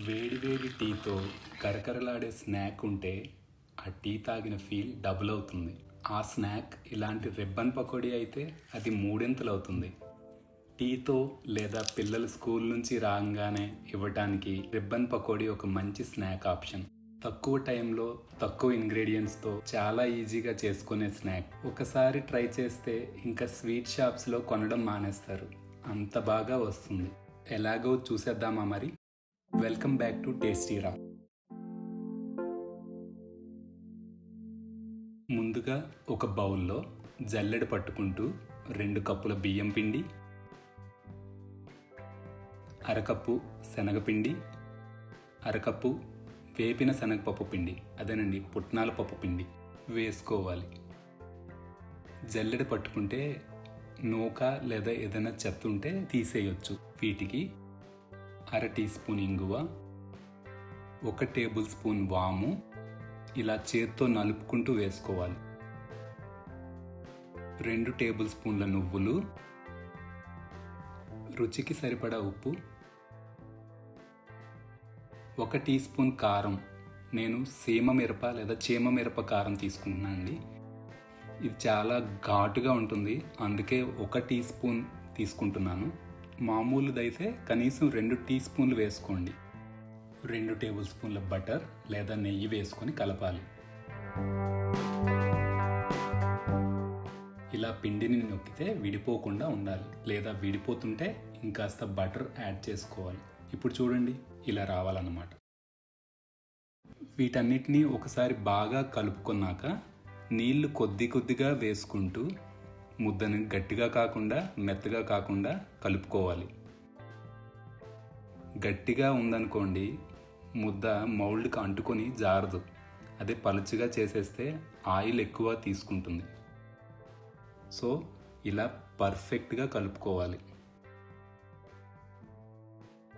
వేడివేడి టీతో కరకరలాడే స్నాక్ ఉంటే ఆ టీ తాగిన ఫీల్ డబుల్ అవుతుంది. ఆ స్నాక్ ఇలాంటి రిబ్బన్ పకోడీ అయితే అది మూడింతలు అవుతుంది. టీతో లేదా పిల్లలు స్కూల్ నుంచి రాగానే ఇవ్వటానికి రిబ్బన్ పకోడీ ఒక మంచి స్నాక్ ఆప్షన్. తక్కువ టైంలో తక్కువ ఇంగ్రీడియంట్స్తో చాలా ఈజీగా చేసుకునే స్నాక్. ఒకసారి ట్రై చేస్తే ఇంకా స్వీట్ షాప్స్లో కొనడం మానేస్తారు, అంత బాగా వస్తుంది. ఎలాగో చూసేద్దామా మరి. వెల్కమ్ బ్యాక్ టు టేస్టీ రా. ముందుగా ఒక బౌల్లో జల్లెడ పట్టుకుంటూ 2 కప్పుల బియ్యం పిండి, అరకప్పు శనగపిండి, అరకప్పు వేపిన శనగపప్పు పిండి, అదేనండి పుట్నాల పప్పు పిండి వేసుకోవాలి. జల్లెడ పట్టుకుంటే నూక లేదా ఏదైనా చెత్త ఉంటే తీసేయొచ్చు. వీటికి 1/2 టీ స్పూన్ ఇంగువ, 1 టేబుల్ స్పూన్ వాము ఇలా చేత్తో నలుపుకుంటూ వేసుకోవాలి. 2 టేబుల్ స్పూన్ల నువ్వులు, రుచికి సరిపడా ఉప్పు, 1 టీ స్పూన్ కారం. నేను సీమ మిరప లేదా చీమ మిరప కారం తీసుకుంటున్నానండి. ఇది చాలా ఘాటుగా ఉంటుంది, అందుకే 1 టీ స్పూన్ తీసుకుంటున్నాను. మామూలుదైతే కనీసం 2 టీ స్పూన్లు వేసుకోండి. 2 టేబుల్ స్పూన్ల బటర్ లేదా నెయ్యి వేసుకొని కలపాలి. ఇలా పిండిని నొక్కితే విడిపోకుండా ఉండాలి, లేదా విడిపోతుంటే ఇంకాస్త బటర్ యాడ్ చేసుకోవాలి. ఇప్పుడు చూడండి, ఇలా రావాలన్నమాట. వీటన్నిటినీ ఒకసారి బాగా కలుపుకున్నాక నీళ్లు కొద్దిగా వేసుకుంటూ ముద్దను గట్టిగా కాకుండా మెత్తగా కాకుండా కలుపుకోవాలి. గట్టిగా ఉందనుకోండి, ముద్ద మౌల్డ్కి అంటుకొని జారదు. అదే పలుచగా చేసేస్తే ఆయిల్ ఎక్కువ తీసుకుంటుంది. సో ఇలా పర్ఫెక్ట్గా కలుపుకోవాలి.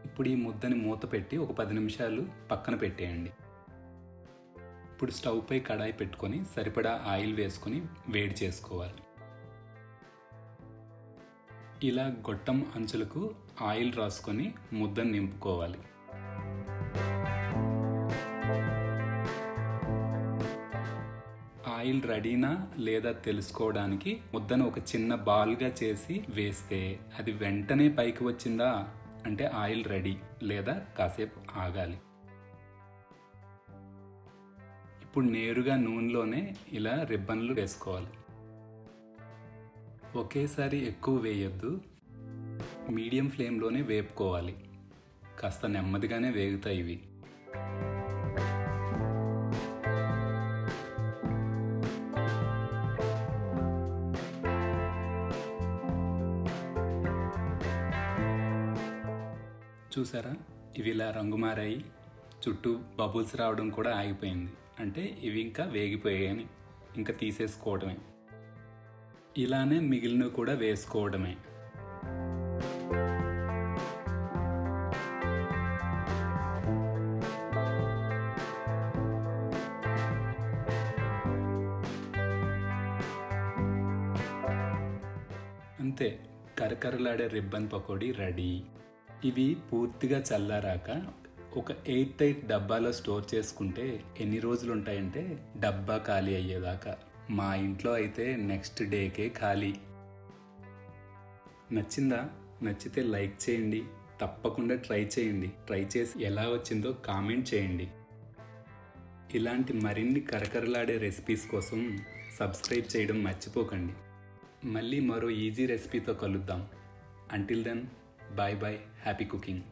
ఇప్పుడు ఈ ముద్దని మూత పెట్టి ఒక 10 నిమిషాలు పక్కన పెట్టేయండి. ఇప్పుడు స్టవ్ పై కడాయి పెట్టుకొని సరిపడా ఆయిల్ వేసుకొని వేడి చేసుకోవాలి. ఇలా గొట్టం అంచులకు ఆయిల్ రాసుకొని ముద్దను నింపుకోవాలి. ఆయిల్ రెడీనా లేదా తెలుసుకోవడానికి ముద్దను ఒక చిన్న బాల్గా చేసి వేస్తే అది వెంటనే పైకి వచ్చిందా అంటే ఆయిల్ రెడీ, లేదా కాసేపు ఆగాలి. ఇప్పుడు నేరుగా నూనెలోనే ఇలా రిబ్బన్లు వేసుకోవాలి. ఒకేసారి ఎక్కువ వేయొద్దు, మీడియం ఫ్లేమ్లోనే వేపుకోవాలి. కాస్త నెమ్మదిగానే వేగుతాయి ఇవి. చూసారా, ఇవి ఇలా రంగు మారాయి, చుట్టూ బబుల్స్ రావడం కూడా ఆగిపోయింది. అంటే ఇవి ఇంకా వేగిపోయాయని, ఇంకా తీసేసుకోవడమే. ఇలానే మిగిలినవి కూడా వేసుకోవడమే. అంతే, కరకరలాడే రిబ్బన్ పకోడీ రెడీ. ఇవి పూర్తిగా చల్లారాక ఒక 8 డబ్బాలో స్టోర్ చేసుకుంటే ఎన్ని రోజులు ఉంటాయంటే డబ్బా ఖాళీ అయ్యేదాకా. మా ఇంట్లో అయితే నెక్స్ట్ డేకే ఖాళీ. నచ్చిందా? నచ్చితే లైక్ చేయండి, తప్పకుండా ట్రై చేయండి. ట్రై చేసి ఎలా వచ్చిందో కామెంట్ చేయండి. ఇలాంటి మరిన్ని కరకరలాడే రెసిపీస్ కోసం సబ్స్క్రైబ్ చేయడం మర్చిపోకండి. మళ్ళీ మరో ఈజీ రెసిపీతో కలుద్దాం. Until then, bye bye, happy cooking.